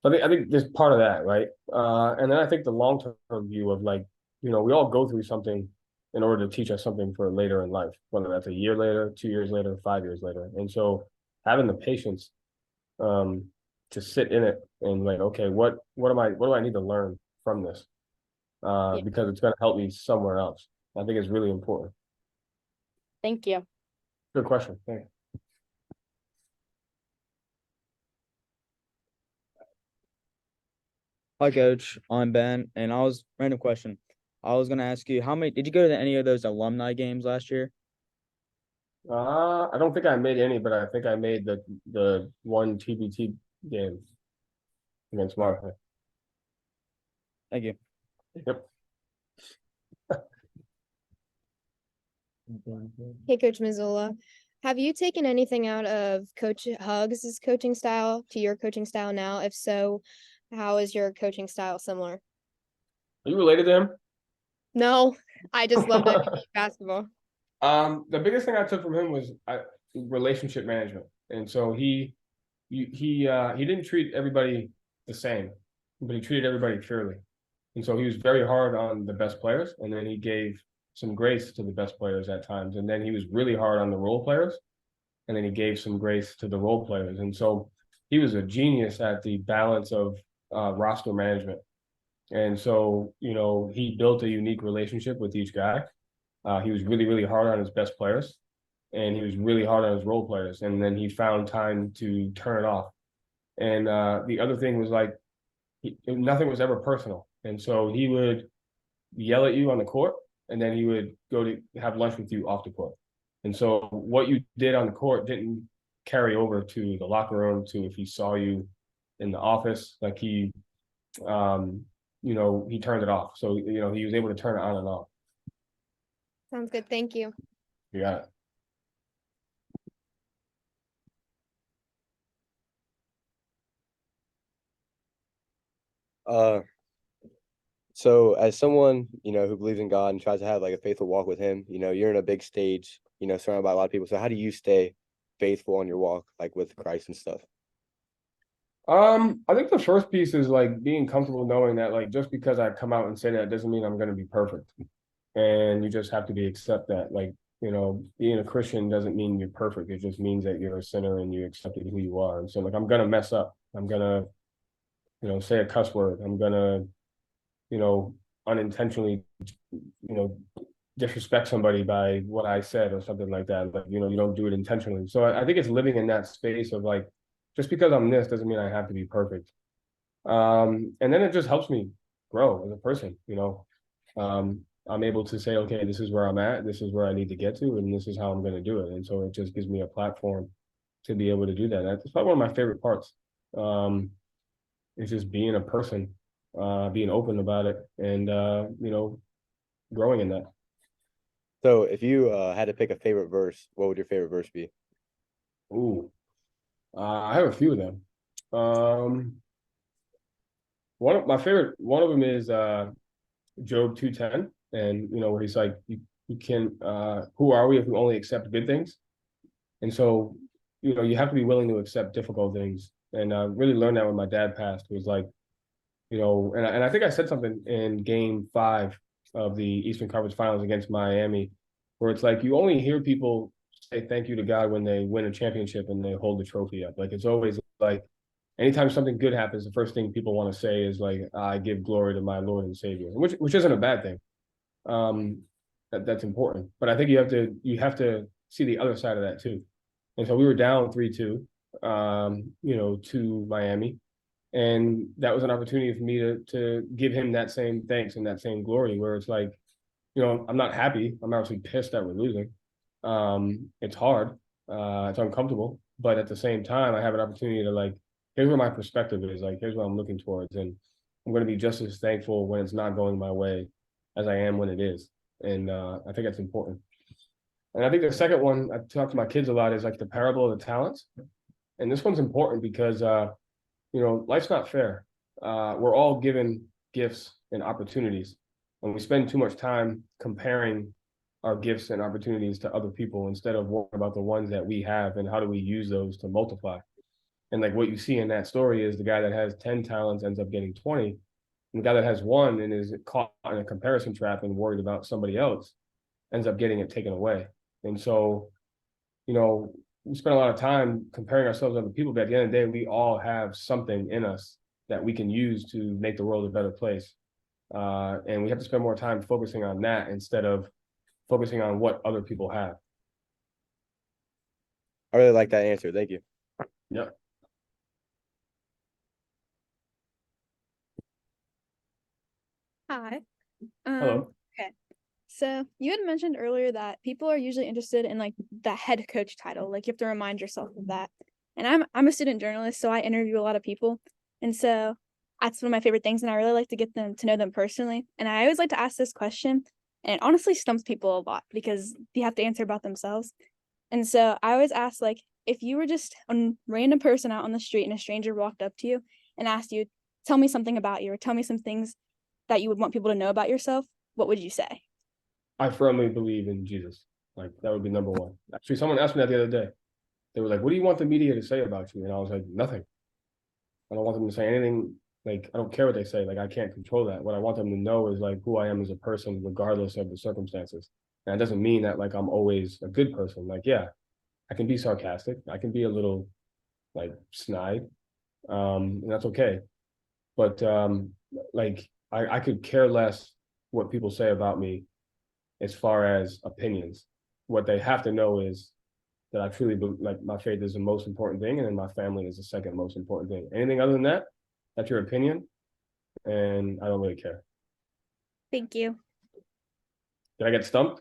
So I think there's part of that, right? And then I think the long-term view of like, we all go through something in order to teach us something for later in life, whether that's a year later, 2 years later, 5 years later. And so having the patience to sit in it and like, okay, what do I need to learn from this? Because it's going to help me somewhere else. I think it's really important. Thank you. Good question. Thank you. Hi, Coach. I'm Ben, and random question. I was gonna ask you, did you go to any of those alumni games last year? I don't think I made any, but I think I made the one TBT game against Martha. Thank you. Yep. Hey, Coach Mazzulla, have you taken anything out of Coach Hugs' coaching style to your coaching style now? If so, how is your coaching style similar? Are you related to him? No, I just love basketball. The biggest thing I took from him was relationship management, and so he didn't treat everybody the same, but he treated everybody fairly, and so he was very hard on the best players, and then he gave some grace to the best players at times, and then he was really hard on the role players, and then he gave some grace to the role players, and so he was a genius at the balance of roster management, and so he built a unique relationship with each guy. He was really, really hard on his best players, and he was really hard on his role players. And then he found time to turn it off. And the other thing was like, nothing was ever personal. And so he would yell at you on the court, and then he would go to have lunch with you off the court. And so what you did on the court didn't carry over to the locker room, to if he saw you in the office, like he turned it off. So, he was able to turn it on and off. Sounds good. Thank you. You got it. So as someone, who believes in God and tries to have like a faithful walk with him, you're in a big stage, surrounded by a lot of people. So how do you stay faithful on your walk, like with Christ and stuff? I think the first piece is like being comfortable knowing that like just because I come out and say that doesn't mean I'm going to be perfect. And you just have to accept that, like, being a Christian doesn't mean you're perfect. It just means that you're a sinner and you accept who you are. And so like, I'm going to mess up. I'm going to, say a cuss word. I'm going to, unintentionally, disrespect somebody by what I said or something like that. Like, you don't do it intentionally. So I think it's living in that space of like, just because I'm this doesn't mean I have to be perfect. And then it just helps me grow as a person, I'm able to say, okay, this is where I'm at, this is where I need to get to, and this is how I'm going to do it. And so it just gives me a platform to be able to do that. That's probably one of my favorite parts. It's just being a person, being open about it, and growing in that. So if you had to pick a favorite verse, what would your favorite verse be? Ooh, I have a few of them. One of them is Job 2:10. And where he's like, you can who are we if we only accept good things? And so you have to be willing to accept difficult things. And I really learned that when my dad passed. It was like, and I think I said something in game 5 of the Eastern Conference Finals against Miami, where it's like you only hear people say thank you to God when they win a championship and they hold the trophy up. Like it's always like anytime something good happens, the first thing people want to say is like, I give glory to my Lord and Savior, which isn't a bad thing. That's important. But I think you have to see the other side of that too. And so we were down 3-2, to Miami. And that was an opportunity for me to give him that same thanks and that same glory, where it's like, I'm not happy. I'm actually pissed that we're losing. It's hard. It's uncomfortable. But at the same time, I have an opportunity to like, here's where my perspective is. Like, here's what I'm looking towards. And I'm going to be just as thankful when it's not going my way as I am when it is. And I think that's important. And I think the second one I talk to my kids a lot is like the parable of the talents. And this one's important because, life's not fair. We're all given gifts and opportunities, and we spend too much time comparing our gifts and opportunities to other people instead of worrying about the ones that we have and how do we use those to multiply. And like what you see in that story is the guy that has 10 talents ends up getting 20. And the guy that has one and is caught in a comparison trap and worried about somebody else ends up getting it taken away. And so, we spend a lot of time comparing ourselves to other people, but at the end of the day, we all have something in us that we can use to make the world a better place. And we have to spend more time focusing on that instead of focusing on what other people have. I really like that answer. Thank you. Yep. Hi. Hello. Okay. So you had mentioned earlier that people are usually interested in like the head coach title. Like you have to remind yourself of that. And I'm a student journalist, so I interview a lot of people. And so that's one of my favorite things. And I really like to get them to know them personally. And I always like to ask this question. And it honestly stumps people a lot because you have to answer about themselves. And so I always ask, like, if you were just a random person out on the street and a stranger walked up to you and asked you, tell me something about you or tell me some things that you would want people to know about yourself, what would you say? I firmly believe in Jesus. Like that would be number one. Actually, someone asked me that the other day. They were like, what do you want the media to say about you? And I was like, nothing. I don't want them to say anything. Like, I don't care what they say. Like, I can't control that. What I want them to know is like who I am as a person, regardless of the circumstances. And it doesn't mean that like I'm always a good person. Like, yeah, I can be sarcastic. I can be a little like snide. And that's okay. But like I could care less what people say about me as far as opinions. What they have to know is that I truly believe, like my faith is the most important thing, and then my family is the second most important thing. Anything other than that, that's your opinion, and I don't really care. Thank you. Did I get stumped?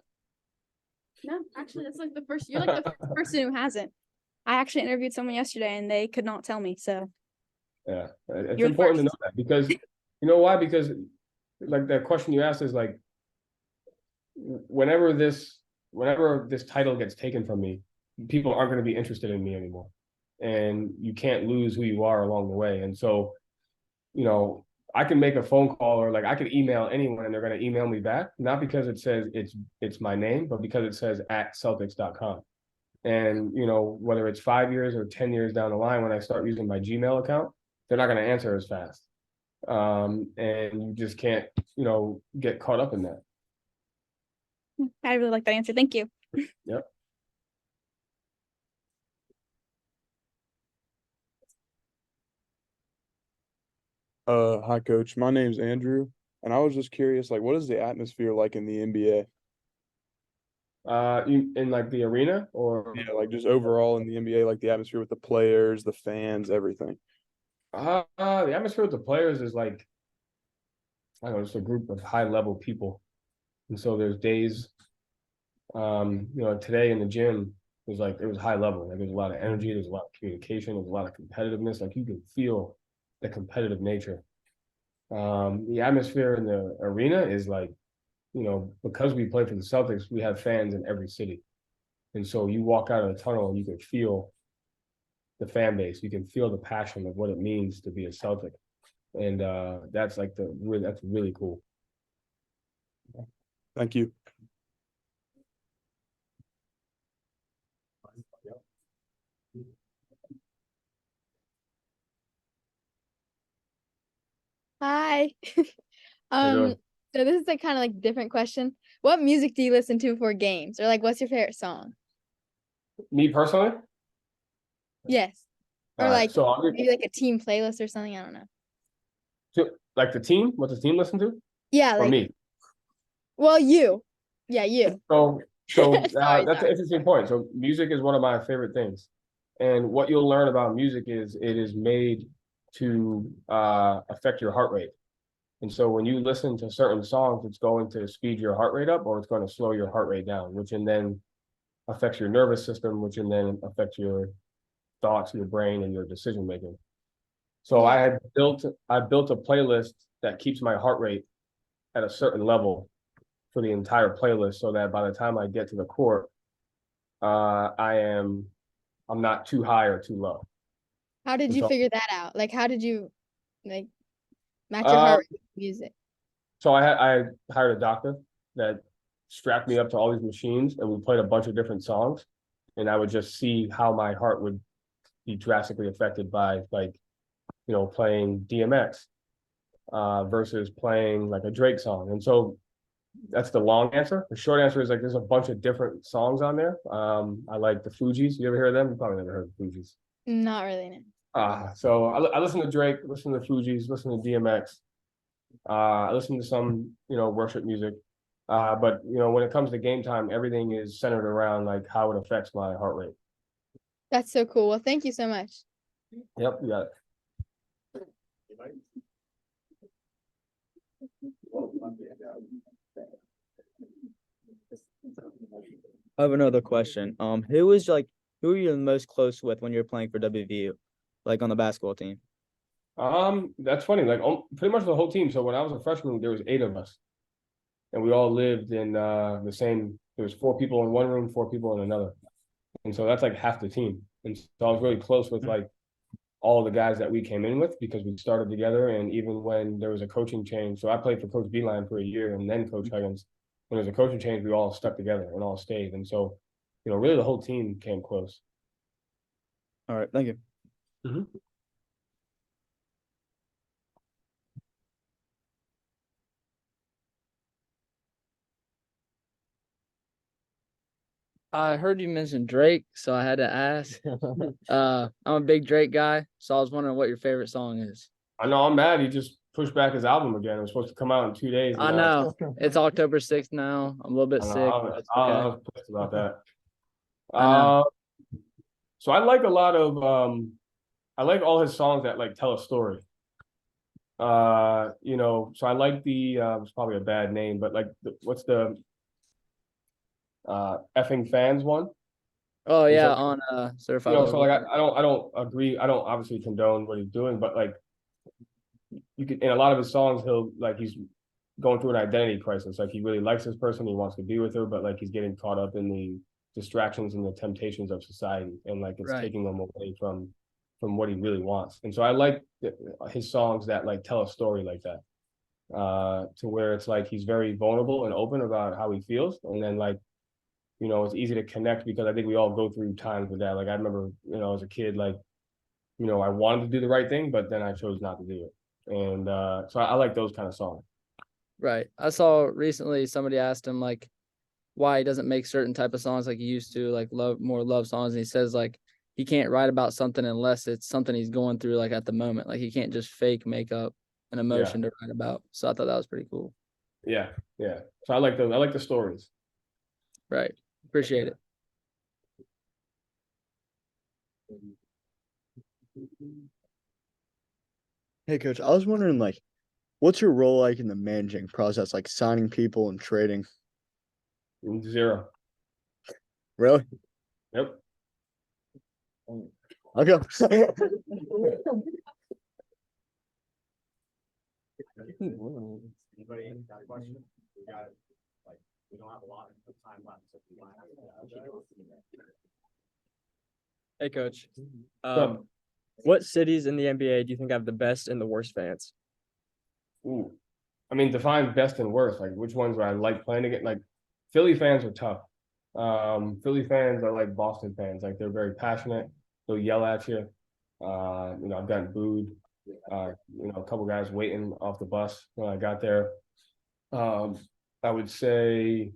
No, actually, that's like you're like the first person who hasn't. I actually interviewed someone yesterday and they could not tell me. So yeah, it's important to know that because you know why? Because like the question you asked is like, whenever this title gets taken from me, people aren't going to be interested in me anymore. And you can't lose who you are along the way. And so, I can make a phone call or like I could email anyone and they're going to email me back, not because it says it's my name, but because it says @Celtics.com. And, whether it's 5 years or 10 years down the line, when I start using my Gmail account, they're not going to answer as fast. And you just can't, get caught up in that. I really like that answer. Thank you. Yep. Hi coach. My name's Andrew, and I was just curious, like, what is the atmosphere like in the NBA? In like the arena or Yeah, like just overall in the NBA, like the atmosphere with the players, the fans, everything. the atmosphere with the players is like, I don't know, it's a group of high level people. And so there's days, today in the gym, it was high level. Like there's a lot of energy, there's a lot of communication, there's a lot of competitiveness. Like you can feel the competitive nature. The atmosphere in the arena is like, because we play for the Celtics, we have fans in every city. And so you walk out of the tunnel and you can feel the fan base. You can feel the passion of what it means to be a Celtic. And that's like that's really cool. Thank you. Hi. doing? So this is a kind of like different question. What music do you listen to before games? Or like what's your favorite song? Me personally? Yes. Or All right, like so I'll maybe like a team playlist or something. I don't know. like the team, what the team listen to, Yeah, or like me. well, you. Yeah, you. So Sorry, that's an sorry. interesting point. So music is one of my favorite things, and what you'll learn about music is it is made to affect your heart rate. And so when you listen to certain songs, it's going to speed your heart rate up or it's going to slow your heart rate down, which and then affects your nervous system, which and then affects your thoughts, your brain, and your decision making. So I built a playlist that keeps my heart rate at a certain level for the entire playlist so that by the time I get to the court, I'm not too high or too low. How did And you so, figure that out? Like, how did you like match your heart rate with music? so I hired a doctor that strapped me up to all these machines and we played a bunch of different songs and I would just see how my heart would be drastically affected by like, playing DMX versus playing like a Drake song. And so that's the long answer. The short answer is like there's a bunch of different songs on there. I like the Fugees. You ever hear of them? You probably never heard of the Fugees. Not really. No. So I listen to Drake, listen to Fugees, listen to DMX. I listen to some, worship music. But when it comes to game time, everything is centered around like how it affects my heart rate. That's so cool. Well, thank you so much. Yep, you got it. I have another question. Who are you the most close with when you're playing for WVU, like on the basketball team? That's funny. Like pretty much the whole team. So when I was a freshman, there was 8 of us, and we all lived in the same. There was 4 people in one room, 4 people in another, and so that's like half the team. And so I was really close with like all the guys that we came in with because we started together. And even when there was a coaching change, so I played for Coach Beeline for a year, and then Coach Huggins. When there was a coaching change, we all stuck together and all stayed. And so, really the whole team came close. All right, thank you. Mm-hmm. I heard you mention Drake, so I had to ask. I'm a big Drake guy, so I was wondering what your favorite song is. I know I'm mad. He just pushed back his album again. It was supposed to come out in 2 days. I know. It's October 6th now. I'm a little bit sick. I was pissed about that. I know. So I like a lot of I like all his songs that like tell a story. So I like the it's probably a bad name, but like what's the effing fans one? Oh yeah, so, on Certified. So like I don't agree. I don't obviously condone what he's doing, but like you could in a lot of his songs he's going through an identity crisis. Like he really likes this person, he wants to be with her, but like he's getting caught up in the distractions and the temptations of society, and like it's taking him away from what he really wants. And so I like his songs that like tell a story like that, to where it's like he's very vulnerable and open about how he feels, and then like it's easy to connect because I think we all go through times with that. Like I remember, as a kid, like I wanted to do the right thing, but then I chose not to do it, and so I like those kind of songs. Right. I saw recently somebody asked him like why he doesn't make certain type of songs like he used to, like more love songs. And he says like he can't write about something unless it's something he's going through like at the moment. Like he can't just fake make up an emotion to write about. So I thought that was pretty cool. Yeah. So I like those. I like the stories. Right. Appreciate it. Hey coach, I was wondering like what's your role like in the managing process, like signing people and trading? 0. Really? Yep. Okay. Anybody got a question? We don't have a lot of time left. So if you want to Hey coach. What cities in the NBA do you think have the best and the worst fans? Ooh. I mean, define best and worst. Like which ones would I like playing against? Like Philly fans are tough. Philly fans are like Boston fans. Like they're very passionate. They'll yell at you. I've gotten booed. A couple guys waiting off the bus when I got there. I would say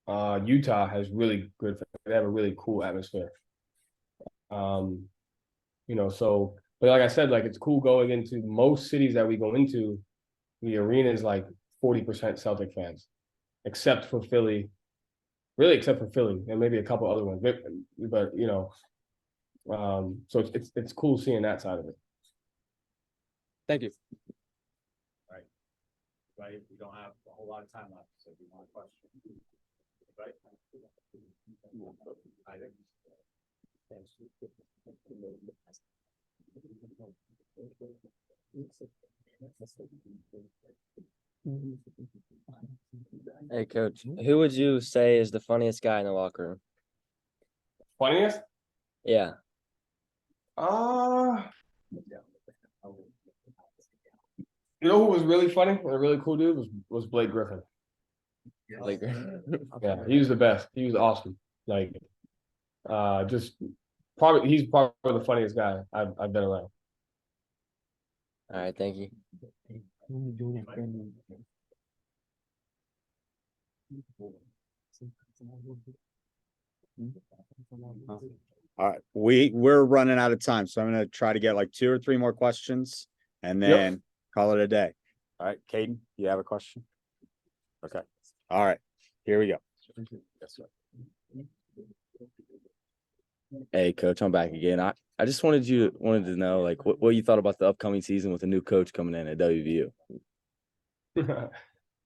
Utah has really good. They have a really cool atmosphere. So, but like I said, like it's cool going into most cities that we go into, the arena is like 40% Celtic fans, except for Philly, really except for Philly and maybe a couple other ones. But so it's cool seeing that side of it. Thank you. Right, we don't have a whole lot of time left, so if you want a question. Right? I think. Hey, coach, who would you say is the funniest guy in the locker room? Funniest? Yeah. You know who was really funny and a really cool dude was Blake Griffin. Like, Yeah, he was the best. He was awesome. Like, just probably he's probably the funniest guy I've been around. all right, thank you. All right, we're running out of time, so I'm gonna try to get like 2 or 3 more questions and then call it a day. All right, Caden, you have a question? Okay. All right, here we go. Hey, coach, I'm back again. I just wanted to know like what you thought about the upcoming season with a new coach coming in at WVU.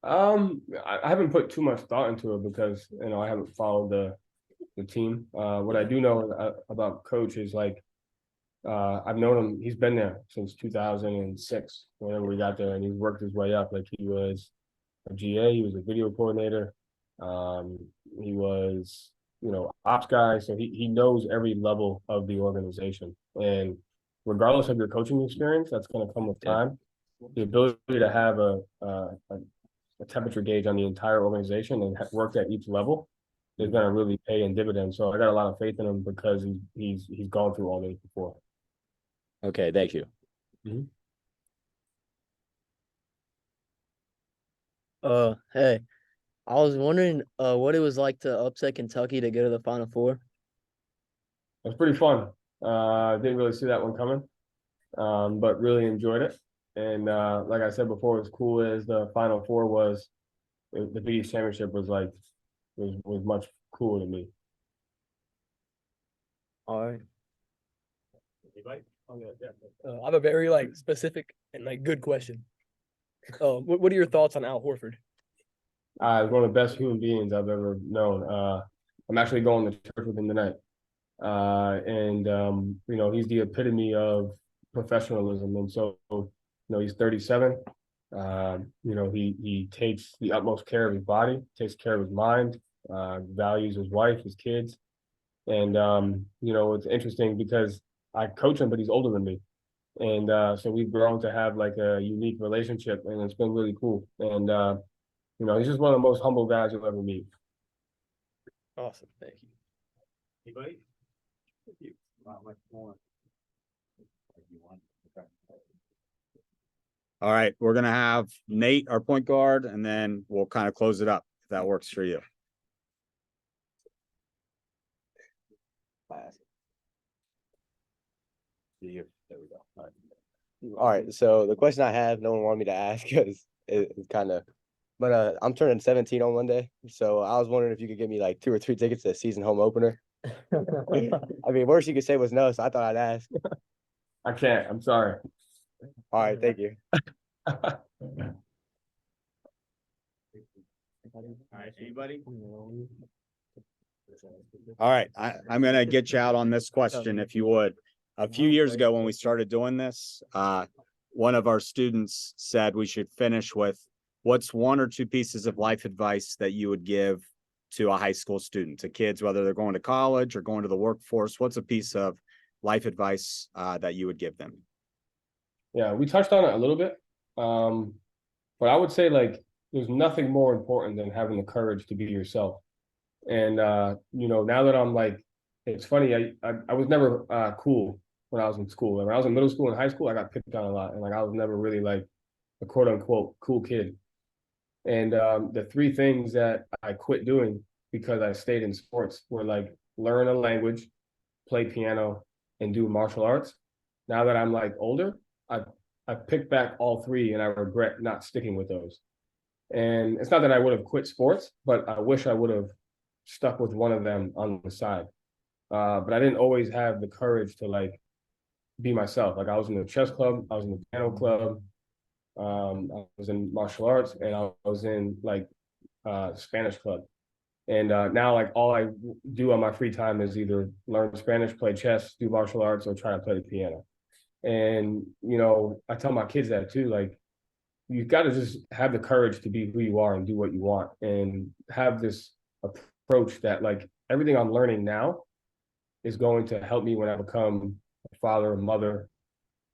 I haven't put too much thought into it because I haven't followed the team. What I do know about Coach is like I've known him. He's been there since 2006. Whenever we got there, and he's worked his way up. Like he was a GA, he was a video coordinator. He was ops guy, so he knows every level of the organization. And regardless of your coaching experience, that's going to come with time. The ability to have a temperature gauge on the entire organization and worked at each level is going to really pay in dividends. So I got a lot of faith in him because he's gone through all this before. Okay, thank you. Hey, I was wondering what it was like to upset Kentucky to go to the Final Four. It was pretty fun. Didn't really see that one coming, but really enjoyed it. And like I said before, as cool as the Final Four was, the Big East Championship was much cooler to me. All right. I have a very specific and good question. What are your thoughts on Al Horford? He's one of the best human beings I've ever known. I'm actually going to church with him tonight. He's the epitome of professionalism. And so, he's 37. He takes the utmost care of his body, takes care of his mind, values his wife, his kids. And, it's interesting because I coach him, but he's older than me. And so we've grown to have a unique relationship, and it's been really cool. And, he's just one of the most humble guys you'll ever meet. Awesome. Thank you. Anybody? All right, we're gonna have Nate, our point guard, and then we'll kind of close it up if that works for you. There we go. All right. So the question I have, no one wanted me to ask because it's kind of, but I'm turning 17 on Monday, so I was wondering if you could give me 2 or 3 tickets to the season home opener. I mean, worst you could say was no, so I thought I'd ask. I can't. I'm sorry. All right. Thank you. All right, anybody? All right, I'm gonna get you out on this question if you would. A few years ago when we started doing this, one of our students said we should finish with what's 1 or 2 pieces of life advice that you would give to a high school student, to kids, whether they're going to college or going to the workforce. What's a piece of life advice that you would give them? Yeah, we touched on it a little bit. But I would say there's nothing more important than having the courage to be yourself. And now that I'm it's funny, I was never cool when I was in school. When I was in middle school and high school, I got picked on a lot. And I was never really a quote unquote cool kid. And the 3 things that I quit doing because I stayed in sports were learn a language, play piano, and do martial arts. Now that I'm like older, I picked back all three and I regret not sticking with those. And it's not that I would have quit sports, but I wish I would have stuck with one of them on the side. But I didn't always have the courage to like be myself. Like I was in the chess club, I was in the piano club, I was in martial arts, and I was in like Spanish club. And now like all I do on my free time is either learn Spanish, play chess, do martial arts, or try to play the piano. And you know, I tell my kids that too, like you've got to just have the courage to be who you are and do what you want and have this approach that like everything I'm learning now is going to help me when I become a father, a mother,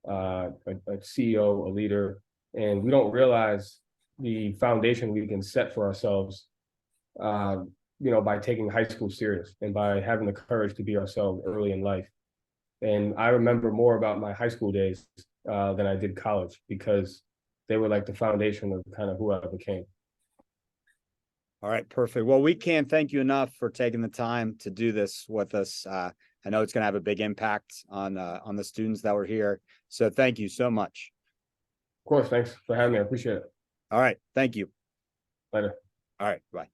a CEO, a leader. And we don't realize the foundation we can set for ourselves, you know, by taking high school serious and by having the courage to be ourselves early in life. And I remember more about my high school days than I did college because they were like the foundation of kind of who I became. All right, perfect. Well, we can't thank you enough for taking the time to do this with us. I know it's going to have a big impact on the students that were here. So thank you so much. Of course, thanks for having me. I appreciate it. All right, thank you. Later. All right, bye.